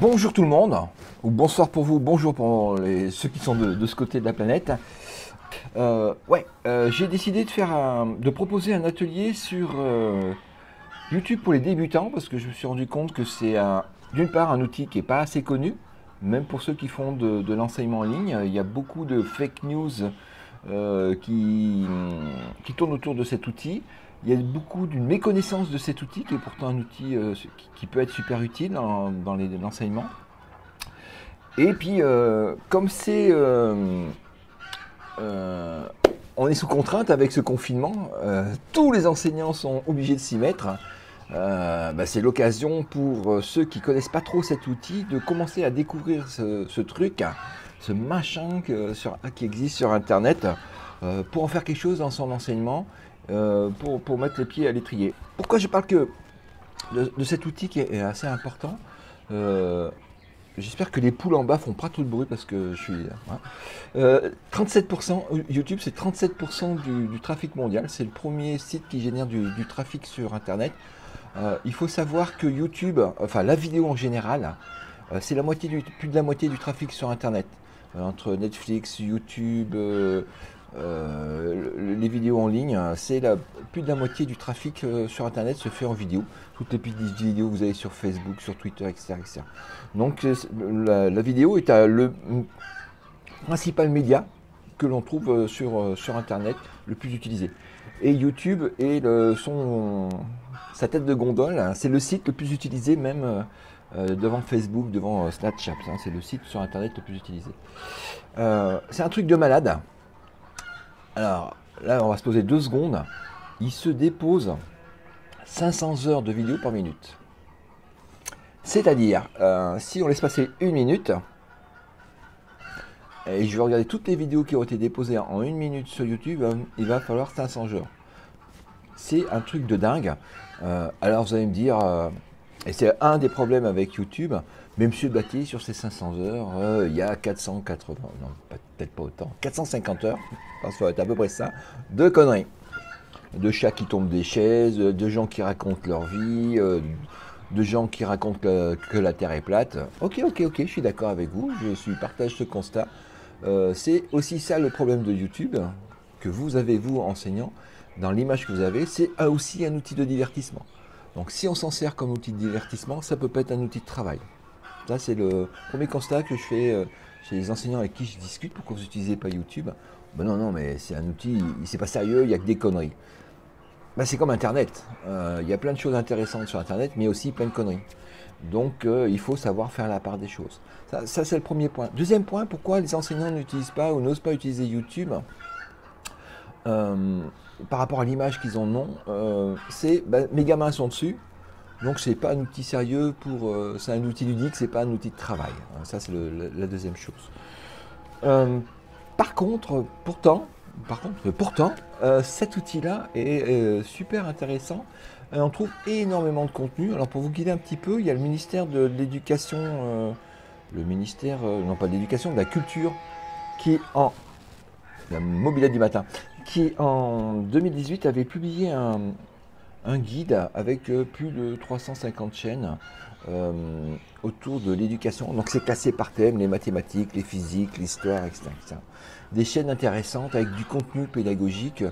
Bonjour tout le monde, ou bonsoir pour vous, bonjour pour ceux qui sont de ce côté de la planète. J'ai décidé de proposer un atelier sur YouTube pour les débutants parce que je me suis rendu compte que c'est d'une part un outil qui n'est pas assez connu, même pour ceux qui font de l'enseignement en ligne. Il y a beaucoup de fake news qui tournent autour de cet outil. Il y a beaucoup d'une méconnaissance de cet outil qui est pourtant un outil qui peut être super utile dans l'enseignement. Et puis, comme euh, on est sous contrainte avec ce confinement, tous les enseignants sont obligés de s'y mettre. C'est l'occasion pour ceux qui connaissent pas trop cet outil de commencer à découvrir ce truc, ce machin qui existe sur Internet, pour en faire quelque chose dans son enseignement, pour mettre les pieds à l'étrier. Pourquoi je parle que de cet outil qui est assez important? J'espère que les poules en bas font pas trop de bruit parce que je suis. 37%, YouTube c'est 37% du trafic mondial. C'est le premier site qui génère du trafic sur Internet. Il faut savoir que YouTube, enfin la vidéo en général, c'est plus de la moitié du trafic sur Internet. Entre Netflix, YouTube, les vidéos en ligne, plus de la moitié du trafic sur Internet se fait en vidéo. Toutes les petites vidéos que vous avez sur Facebook, sur Twitter, etc. etc. Donc la vidéo est le principal média que l'on trouve sur Internet, le plus utilisé. Et YouTube est sa tête de gondole, hein, c'est le site le plus utilisé même devant Facebook, devant Snapchat. Hein, c'est le site sur Internet le plus utilisé. C'est un truc de malade. Alors là, on va se poser 2 secondes. Il se dépose 500 heures de vidéo par minute. C'est-à-dire, si on laisse passer 1 minute, et je vais regarder toutes les vidéos qui ont été déposées en 1 minute sur YouTube, il va falloir 500 heures. C'est un truc de dingue. Alors vous allez me dire, et c'est un des problèmes avec YouTube, mais Monsieur Batty, sur ces 500 heures, il y a 480, non, peut-être pas autant, 450 heures, ça va être à peu près ça, de conneries. De chats qui tombent des chaises, de gens qui racontent leur vie, de gens qui racontent que la Terre est plate. Ok, je suis d'accord avec vous, partage ce constat. C'est aussi ça le problème de YouTube, que vous avez, vous, enseignant, dans l'image que vous avez, c'est aussi un outil de divertissement. Donc si on s'en sert comme outil de divertissement, ça peut pas être un outil de travail. Ça, c'est le premier constat que je fais chez les enseignants avec qui je discute. Pourquoi vous n'utilisez pas YouTube? Ben non, mais c'est un outil, c'est pas sérieux, il n'y a que des conneries. Ben, c'est comme Internet. Il y a plein de choses intéressantes sur Internet, mais aussi plein de conneries. Donc il faut savoir faire la part des choses. Ça c'est le premier point. Deuxième point, pourquoi les enseignants n'utilisent pas ou n'osent pas utiliser YouTube par rapport à l'image qu'ils en ont, mes gamins sont dessus, donc c'est pas un outil sérieux c'est un outil ludique, c'est pas un outil de travail. Ça c'est la deuxième chose. Par contre, pourtant, cet outil-là est super intéressant. On trouve énormément de contenu. Alors pour vous guider un petit peu, il y a le ministère de l'Éducation, non pas de l'Éducation, de la Culture, qui en la mobilette du matin, qui en 2018 avait publié un guide avec plus de 350 chaînes autour de l'éducation. Donc c'est classé par thème, les mathématiques, les physiques, l'histoire, etc., etc. Des chaînes intéressantes avec du contenu pédagogique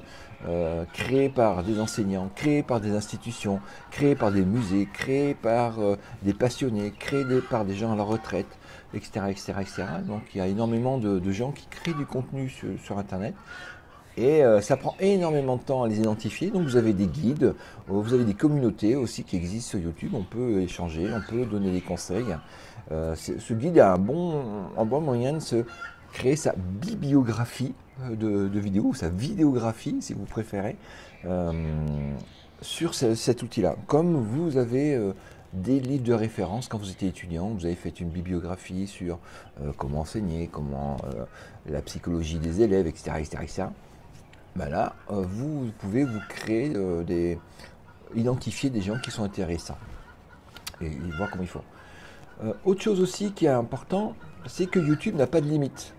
créé par des enseignants, créé par des institutions, créé par des musées, créé par des passionnés, créé par des gens à la retraite, etc., etc., etc. Donc il y a énormément de gens qui créent du contenu sur Internet. Et ça prend énormément de temps à les identifier. Donc vous avez des guides, vous avez des communautés aussi qui existent sur YouTube. On peut échanger, on peut donner des conseils. Ce guide a un bon moyen de se créer sa bibliographie de vidéos, ou sa vidéographie si vous préférez, sur cet outil-là. Comme vous avez des livres de référence quand vous étiez étudiant, vous avez fait une bibliographie sur comment enseigner, comment la psychologie des élèves, etc., etc., etc. Ben là, vous pouvez vous créer identifier des gens qui sont intéressants et voir comment ils font. Autre chose aussi qui est important, c'est que YouTube n'a pas de limite.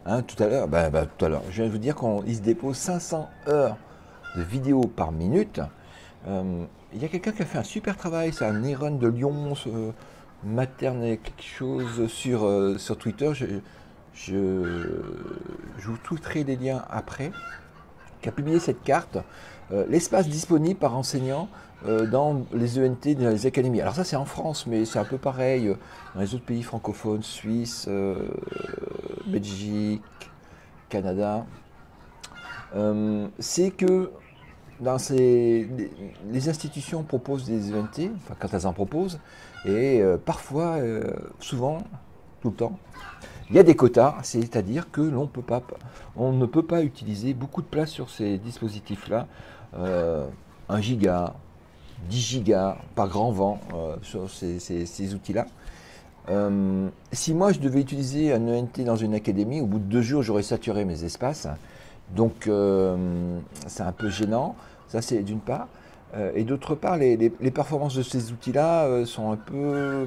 Hein, tout à l'heure, je viens de vous dire qu'il se dépose 500 heures de vidéos par minute. Il y a quelqu'un qui a fait un super travail, c'est un Néron de Lyon, materner quelque chose sur Twitter. Je vous tweeterai les liens après, qui a publié cette carte, l'espace disponible par enseignant dans les ENT, dans les académies. Alors ça c'est en France, mais c'est un peu pareil dans les autres pays francophones, Suisse, Belgique, Canada. C'est que les institutions proposent des ENT, enfin, quand elles en proposent, et parfois, souvent, tout le temps, il y a des quotas, c'est-à-dire que on ne peut pas utiliser beaucoup de place sur ces dispositifs-là, 1 giga, 10 gigas par grand vent sur ces outils-là. Si moi je devais utiliser un ENT dans une académie, au bout de 2 jours j'aurais saturé mes espaces. Donc c'est un peu gênant, ça c'est d'une part. Et d'autre part, les performances de ces outils-là sont un peu...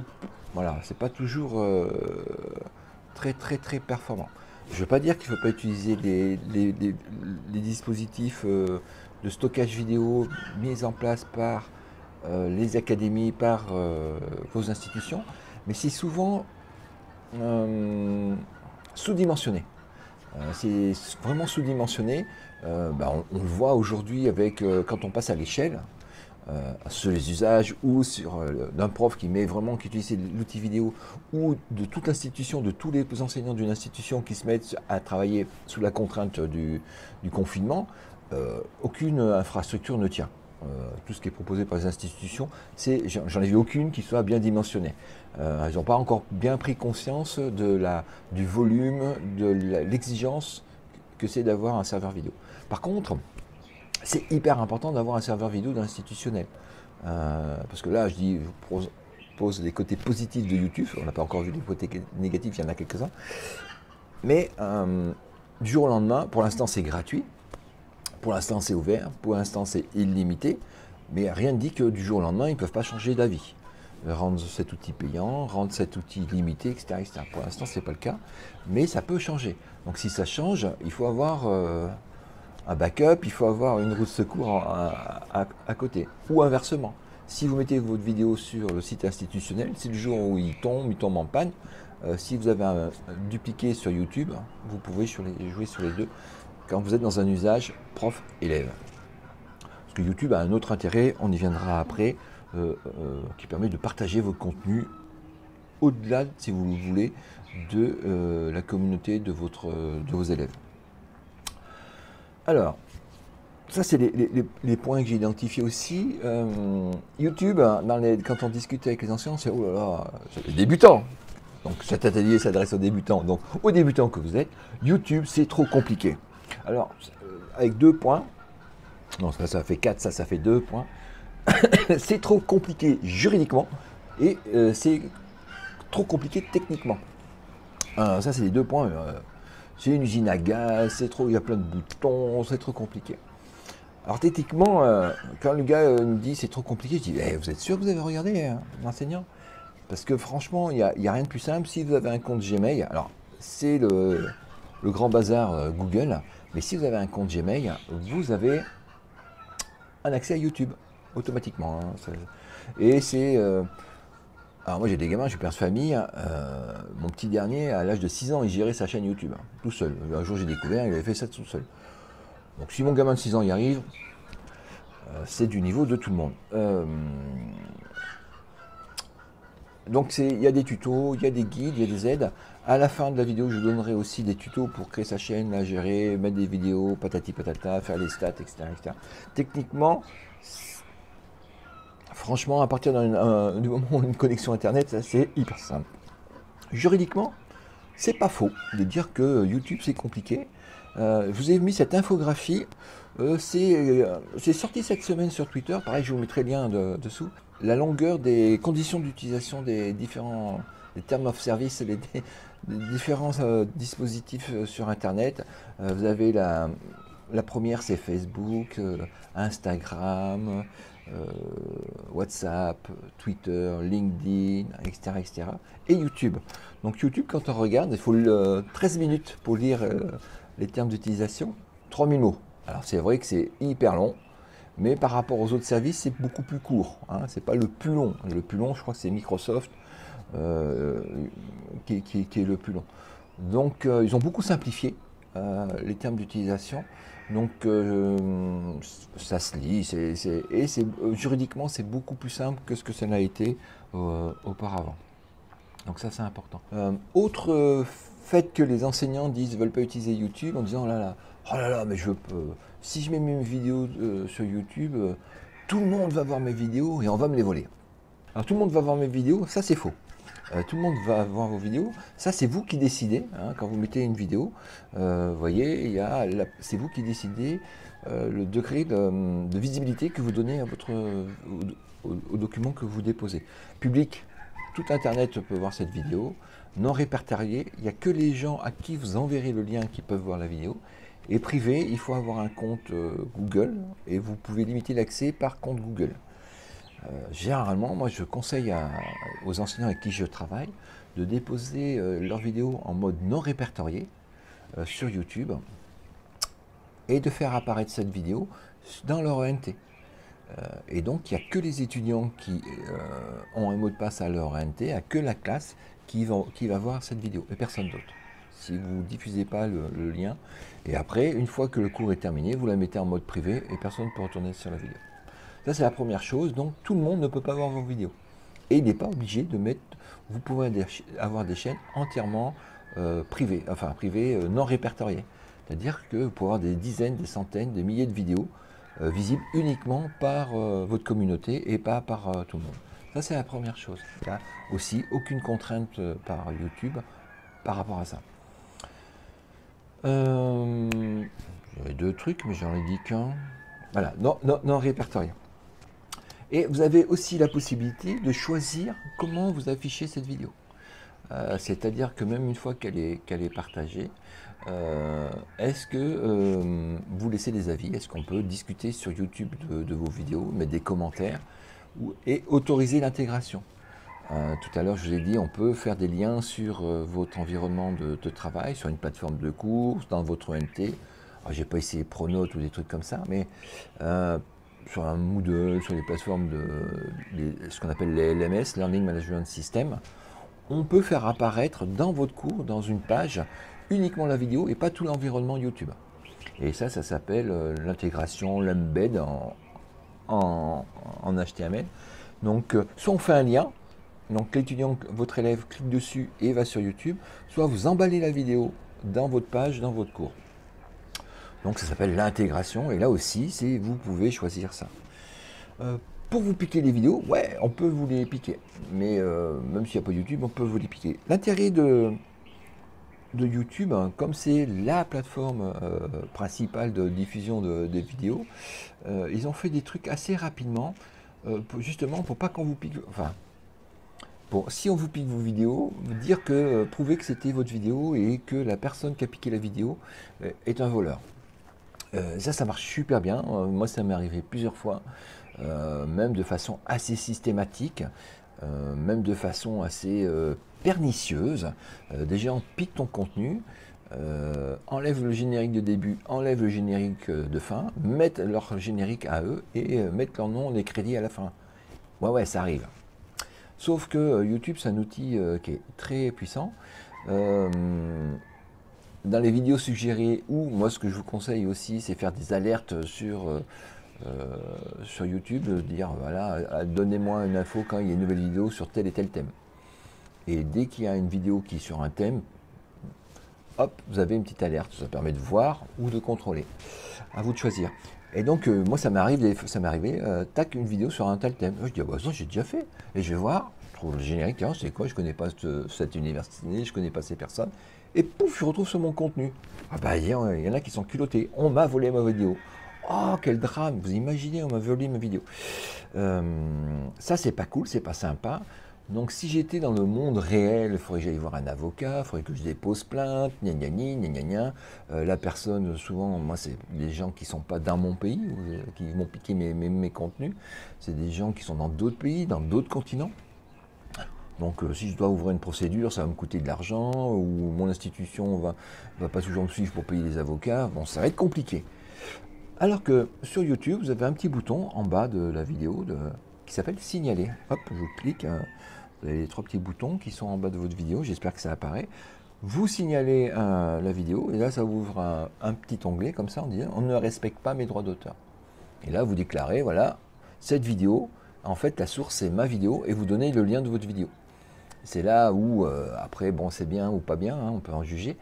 Voilà, c'est pas toujours très performant. Je ne veux pas dire qu'il ne faut pas utiliser les dispositifs de stockage vidéo mis en place par les académies, par vos institutions, mais c'est souvent sous-dimensionné. C'est vraiment sous-dimensionné. On le voit aujourd'hui avec quand on passe à l'échelle, sur les usages ou d'un prof qui utilise l'outil vidéo, ou de toute l'institution, de tous les enseignants d'une institution qui se mettent à travailler sous la contrainte du confinement. Aucune infrastructure ne tient. Tout ce qui est proposé par les institutions, j'en ai vu aucune qui soit bien dimensionnée. Elles n'ont pas encore bien pris conscience du volume, de l'exigence que c'est d'avoir un serveur vidéo. Par contre, c'est hyper important d'avoir un serveur vidéo institutionnel. Parce que là, je pose les côtés positifs de YouTube. On n'a pas encore vu les côtés négatifs, il y en a quelques-uns. Mais du jour au lendemain, pour l'instant, c'est gratuit. Pour l'instant, c'est ouvert. Pour l'instant, c'est illimité. Mais rien ne dit que du jour au lendemain, ils ne peuvent pas changer d'avis. Rendre cet outil payant, rendre cet outil limité, etc. etc. Pour l'instant, ce n'est pas le cas. Mais ça peut changer. Donc si ça change, il faut avoir un backup, il faut avoir une roue de secours à côté. Ou inversement. Si vous mettez votre vidéo sur le site institutionnel, si le jour où il tombe en panne, si vous avez un dupliqué sur YouTube, vous pouvez jouer sur les deux quand vous êtes dans un usage prof-élève. Parce que YouTube a un autre intérêt, on y viendra après, qui permet de partager votre contenu au-delà, si vous le voulez, de la communauté de vos élèves. Alors, ça c'est les points que j'ai identifiés aussi. YouTube, quand on discute avec les enseignants, c'est oh là là, c'est les débutants. Donc cet atelier s'adresse aux débutants. Donc aux débutants que vous êtes, YouTube c'est trop compliqué. Alors, avec 2 points, non ça fait 4, ça fait 2 points. C'est trop compliqué juridiquement et c'est trop compliqué techniquement. Ça c'est les 2 points. C'est une usine à gaz, il y a plein de boutons, c'est trop compliqué. Alors techniquement, quand le gars me dit c'est trop compliqué, je dis vous êtes sûr que vous avez regardé l'enseignant? Parce que franchement, il n'y a rien de plus simple. Si vous avez un compte Gmail, alors c'est le grand bazar Google, mais si vous avez un compte Gmail, vous avez un accès à YouTube automatiquement. Et c'est... alors moi j'ai des gamins, je suis père de famille, mon petit dernier, à l'âge de 6 ans, il gérait sa chaîne YouTube, tout seul. Un jour j'ai découvert, il avait fait ça tout seul. Donc si mon gamin de 6 ans y arrive, c'est du niveau de tout le monde. Donc il y a des tutos, il y a des guides, il y a des aides. À la fin de la vidéo, je vous donnerai aussi des tutos pour créer sa chaîne, la gérer, mettre des vidéos, patati patata, faire les stats, etc. etc. Techniquement, franchement, à partir du moment où on a une connexion Internet, c'est hyper simple. Juridiquement, c'est pas faux de dire que YouTube c'est compliqué. Je vous ai mis cette infographie. C'est sorti cette semaine sur Twitter. Pareil, je vous mettrai le lien dessous. La longueur des conditions d'utilisation des termes of service, des différents dispositifs sur Internet. Vous avez la première, c'est Facebook, Instagram, WhatsApp, Twitter, LinkedIn, etc., etc. Et YouTube. Donc YouTube, quand on regarde, il faut 13 minutes pour lire les termes d'utilisation, 3000 mots. Alors c'est vrai que c'est hyper long. Mais par rapport aux autres services, c'est beaucoup plus court. Hein. C'est pas le plus long. Le plus long, je crois que c'est Microsoft qui est le plus long. Donc, ils ont beaucoup simplifié les termes d'utilisation. Donc, ça se lit. Juridiquement, c'est beaucoup plus simple que ce que ça n'a été auparavant. Donc ça, c'est important. Autre fait que les enseignants disent ne veulent pas utiliser YouTube en disant oh là là, mais si je mets mes vidéos sur YouTube, tout le monde va voir mes vidéos et on va me les voler. Alors tout le monde va voir mes vidéos, ça c'est faux. Tout le monde va voir vos vidéos, ça c'est vous qui décidez, hein, quand vous mettez une vidéo, vous voyez, c'est vous qui décidez le degré de visibilité que vous donnez à au document que vous déposez. Public, tout Internet peut voir cette vidéo. Non répertorié, il n'y a que les gens à qui vous enverrez le lien qui peuvent voir la vidéo. Et privé, il faut avoir un compte Google et vous pouvez limiter l'accès par compte Google. Généralement, moi je conseille aux enseignants avec qui je travaille de déposer leurs vidéos en mode non répertorié sur YouTube et de faire apparaître cette vidéo dans leur ENT. Et donc, il n'y a que les étudiants qui ont un mot de passe à leur ENT, il n'y a que la classe qui va voir cette vidéo, et personne d'autre. Si vous ne diffusez pas le lien, et après, une fois que le cours est terminé, vous la mettez en mode privé, et personne ne peut retourner sur la vidéo. Ça, c'est la première chose, donc tout le monde ne peut pas voir vos vidéos. Et il n'est pas obligé de mettre... Vous pouvez avoir des chaînes entièrement privées, enfin privées non répertoriées. C'est-à-dire que vous pouvez avoir des dizaines, des centaines, des milliers de vidéos visible uniquement par votre communauté et pas par tout le monde. Ça, c'est la première chose. Il n'y a aussi aucune contrainte par YouTube par rapport à ça. J'avais deux trucs, mais j'en ai dit qu'un. Voilà, non répertorié. Et vous avez aussi la possibilité de choisir comment vous affichez cette vidéo. C'est-à-dire que même une fois qu'elle est partagée, est-ce que vous laissez des avis? Est-ce qu'on peut discuter sur YouTube de vos vidéos, mettre des commentaires et autoriser l'intégration? Tout à l'heure, je vous ai dit, on peut faire des liens sur votre environnement de travail, sur une plateforme de cours, dans votre ENT. Je n'ai pas essayé Pronote ou des trucs comme ça, mais sur un Moodle, sur les plateformes ce qu'on appelle les LMS, Learning Management System, on peut faire apparaître dans votre cours, dans une page, uniquement la vidéo et pas tout l'environnement YouTube. Et ça s'appelle l'intégration, l'embed en HTML. Donc, soit on fait un lien, donc l'étudiant, votre élève clique dessus et va sur YouTube, soit vous emballez la vidéo dans votre page, dans votre cours. Donc ça s'appelle l'intégration, et là aussi, vous pouvez choisir ça. Pour vous piquer les vidéos, ouais, on peut vous les piquer. Mais même s'il n'y a pas YouTube, on peut vous les piquer. L'intérêt de YouTube, hein, comme c'est la plateforme principale de diffusion des vidéos, ils ont fait des trucs assez rapidement, justement pour pas qu'on vous pique. Enfin, si on vous pique vos vidéos, dire que prouver que c'était votre vidéo et que la personne qui a piqué la vidéo est un voleur. Ça marche super bien. Moi, ça m'est arrivé plusieurs fois. Même de façon assez systématique, même de façon assez pernicieuse. Des gens piquent ton contenu, enlèvent le générique de début, enlèvent le générique de fin, mettent leur générique à eux et mettent leur nom, les crédits à la fin. Ouais, ça arrive. Sauf que YouTube, c'est un outil qui est très puissant. Dans les vidéos suggérées, ou moi ce que je vous conseille aussi, c'est faire des alertes sur YouTube, dire voilà, donnez-moi une info quand il y a une nouvelle vidéo sur tel et tel thème. Et dès qu'il y a une vidéo qui est sur un thème, hop, vous avez une petite alerte. Ça permet de voir ou de contrôler. À vous de choisir. Et donc, moi, ça m'est arrivé, tac, une vidéo sur un tel thème. Je dis, ah bah ça, j'ai déjà fait. Et je vais voir, je trouve le générique, tiens, c'est quoi, je connais pas cette université, je connais pas ces personnes. Et pouf, je retrouve sur mon contenu. Ah bah, il y en a qui sont culottés. On m'a volé ma vidéo. Oh, quel drame! Vous imaginez, on m'a volé ma vidéo. Ça, c'est pas cool, c'est pas sympa. Donc, si j'étais dans le monde réel, il faudrait que j'aille voir un avocat, il faudrait que je dépose plainte, gna gna gna gna gna. La personne, souvent, moi, c'est des gens qui ne sont pas dans mon pays, qui m'ont piqué mes contenus. C'est des gens qui sont dans d'autres pays, dans d'autres continents. Donc, si je dois ouvrir une procédure, ça va me coûter de l'argent, ou mon institution va pas toujours me suivre pour payer les avocats. Bon, ça va être compliqué. Alors que sur YouTube, vous avez un petit bouton en bas de la vidéo qui s'appelle signaler. Hop, je clique, vous avez les 3 petits boutons qui sont en bas de votre vidéo, j'espère que ça apparaît. Vous signalez la vidéo et là ça ouvre un petit onglet comme ça en disant on ne respecte pas mes droits d'auteur. Et là vous déclarez voilà, cette vidéo, en fait la source c'est ma vidéo et vous donnez le lien de votre vidéo. C'est là où après bon c'est bien ou pas bien, hein, on peut en juger,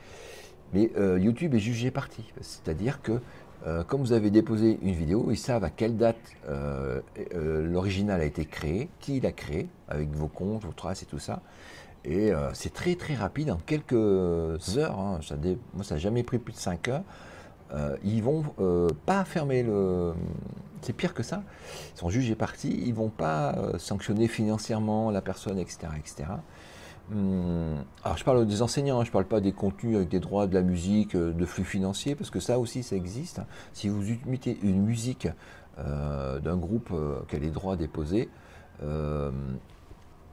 mais YouTube est jugé parti. C'est-à-dire que comme vous avez déposé une vidéo, ils savent à quelle date l'original a été créé, qui l'a créé, avec vos comptes, vos traces et tout ça. Et c'est très très rapide, en quelques heures, hein, moi ça n'a jamais pris plus de 5 heures, ils vont pas fermer le... C'est pire que ça, ils sont jugés partis, ils vont pas sanctionner financièrement la personne, etc. etc. Alors je parle des enseignants, je ne parle pas des contenus avec des droits de la musique, de flux financiers, parce que ça aussi ça existe. Si vous mettez une musique d'un groupe qui a les droits déposés,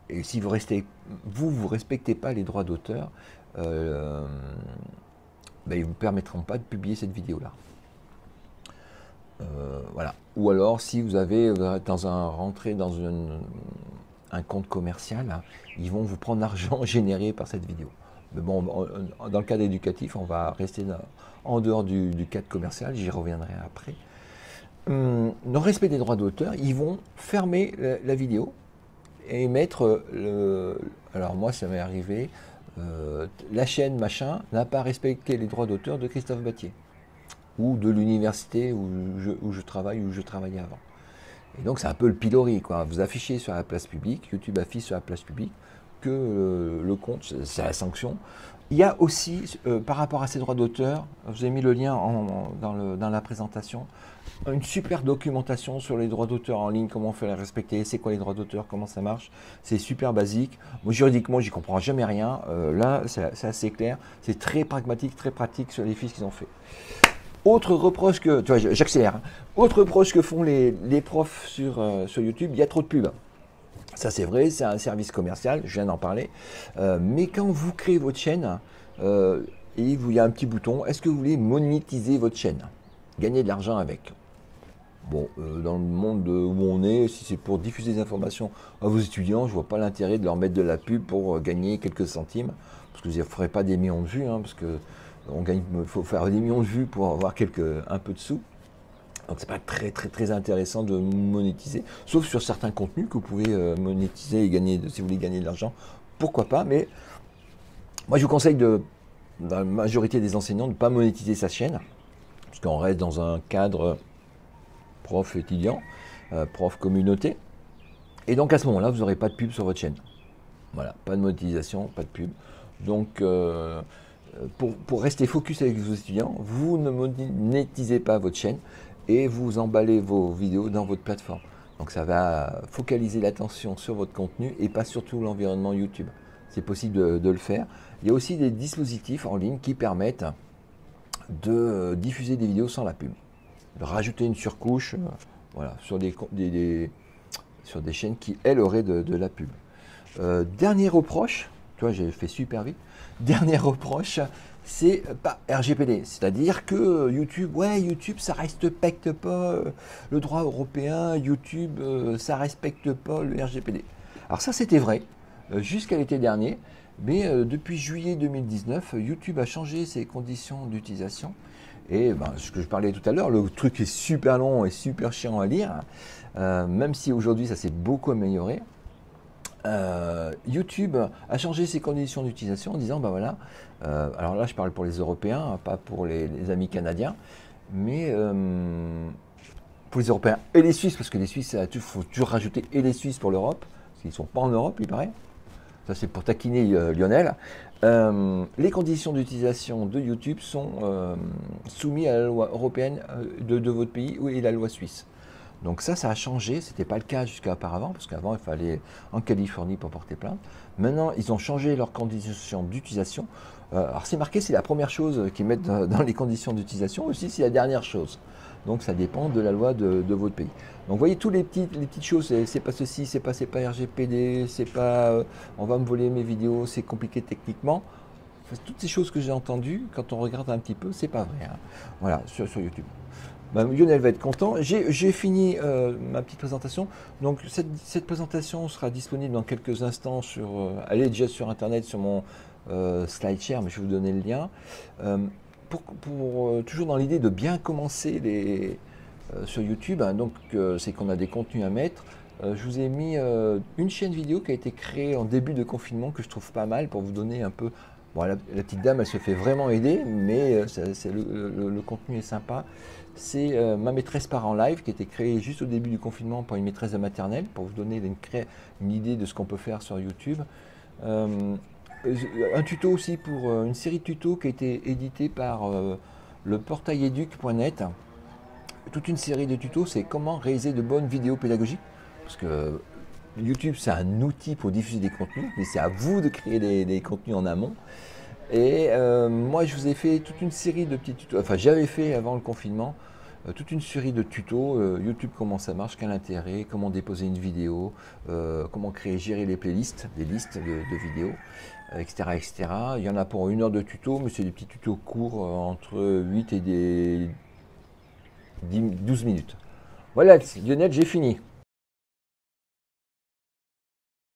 et si vous respectez pas les droits d'auteur, ben, ils ne vous permettront pas de publier cette vidéo-là. Voilà. Ou alors, si vous avez rentré dans un compte commercial, hein, ils vont vous prendre l'argent généré par cette vidéo. Mais bon, dans le cadre éducatif, on va rester en dehors du cadre commercial, j'y reviendrai après. Dans le respect des droits d'auteur, ils vont fermer la vidéo et mettre alors moi ça m'est arrivé, la chaîne machin n'a pas respecté les droits d'auteur de Christophe Battier ou de l'université où je travaille, où je travaillais avant. Et donc c'est un peu le pilori, quoi. Vous affichez sur la place publique, YouTube affiche sur la place publique que le compte, c'est la sanction. Il y a aussi, par rapport à ces droits d'auteur, je vous ai mis le lien dans la présentation, une super documentation sur les droits d'auteur en ligne, comment on fait les respecter, c'est quoi les droits d'auteur, comment ça marche. C'est super basique. Moi, juridiquement, j'y comprends jamais rien. Là, c'est assez clair. C'est très pragmatique, très pratique sur les fiches qu'ils ont fait. Autre reproche que, tu vois, j'accélère. Hein. Autre reproche que font les profs sur YouTube, il y a trop de pubs. Ça c'est vrai, c'est un service commercial, je viens d'en parler. Mais quand vous créez votre chaîne, il y a un petit bouton, est-ce que vous voulez monétiser votre chaîne? Gagner de l'argent avec. Bon, dans le monde où on est, si c'est pour diffuser des informations à vos étudiants, je ne vois pas l'intérêt de leur mettre de la pub pour gagner quelques centimes. Parce que vous ne ferez pas des millions de vues, hein, parce que il faut faire des millions de vues pour avoir un peu de sous. Donc c'est pas très intéressant de monétiser, sauf sur certains contenus que vous pouvez monétiser et gagner, si vous voulez gagner de l'argent, pourquoi pas. Mais moi je vous conseille dans la majorité des enseignants de ne pas monétiser sa chaîne, parce qu'on reste dans un cadre prof étudiant, prof communauté. Et donc à ce moment-là, vous n'aurez pas de pub sur votre chaîne. Voilà, pas de monétisation, pas de pub. Donc pour rester focus avec vos étudiants, vous ne monétisez pas votre chaîne et vous emballez vos vidéos dans votre plateforme. Donc ça va focaliser l'attention sur votre contenu et pas surtout l'environnement YouTube. C'est possible de le faire. Il y a aussi des dispositifs en ligne qui permettent de diffuser des vidéos sans la pub. De rajouter une surcouche voilà, sur des chaînes qui, elles, auraient de la pub. Dernier reproche, tu vois, j'ai fait super vite. Dernier reproche, c'est pas RGPD, c'est-à-dire que YouTube, ça respecte pas le droit européen, YouTube, ça respecte pas le RGPD. Alors ça, c'était vrai jusqu'à l'été dernier, mais depuis juillet 2019, YouTube a changé ses conditions d'utilisation. Et ce que je parlais tout à l'heure, le truc est super long et super chiant à lire, même si aujourd'hui ça s'est beaucoup amélioré. YouTube a changé ses conditions d'utilisation en disant, alors là je parle pour les Européens, pas pour les amis canadiens, mais pour les Européens et les Suisses, parce que les Suisses, il faut toujours rajouter et les Suisses pour l'Europe, parce qu'ils ne sont pas en Europe, il paraît. Ça c'est pour taquiner Lionel. Les conditions d'utilisation de YouTube sont soumises à la loi européenne de votre pays et la loi suisse. Donc ça a changé, ce n'était pas le cas jusqu'à auparavant, parce qu'avant il fallait en Californie pour porter plainte. Maintenant ils ont changé leurs conditions d'utilisation. Alors c'est marqué, c'est la première chose qu'ils mettent dans les conditions d'utilisation, aussi c'est la dernière chose. Donc ça dépend de la loi de votre pays. Donc vous voyez, toutes les petites choses, c'est pas ceci, c'est pas RGPD, c'est pas on va me voler mes vidéos, c'est compliqué techniquement. Enfin, toutes ces choses que j'ai entendues, quand on regarde un petit peu, c'est pas vrai. Hein. Voilà, sur YouTube. Bah, Lionel va être content. J'ai fini ma petite présentation. Donc cette présentation sera disponible dans quelques instants sur... elle est déjà sur Internet, sur mon SlideShare, mais je vais vous donner le lien. Euh, toujours dans l'idée de bien commencer sur YouTube, hein, donc c'est qu'on a des contenus à mettre. Je vous ai mis une chaîne vidéo qui a été créée en début de confinement que je trouve pas mal pour vous donner un peu... Bon, la petite dame, elle se fait vraiment aider, mais le contenu est sympa. C'est Ma maîtresse part en live qui a été créée juste au début du confinement par une maîtresse de maternelle pour vous donner une idée de ce qu'on peut faire sur YouTube. Euh, un tuto aussi pour une série de tutos qui a été éditée par le portail educ.net. Toute une série de tutos, c'est comment réaliser de bonnes vidéos pédagogiques. Parce que YouTube, c'est un outil pour diffuser des contenus, mais c'est à vous de créer des contenus en amont. Et moi, je vous ai fait toute une série de petits tutos. Enfin, j'avais fait avant le confinement toute une série de tutos. YouTube, comment ça marche, quel intérêt, comment déposer une vidéo, comment gérer les playlists, des listes de vidéos, etc., etc. Il y en a pour 1 heure de tutos, mais c'est des petits tutos courts entre 8 et 12 minutes. Voilà, Lionel, j'ai fini.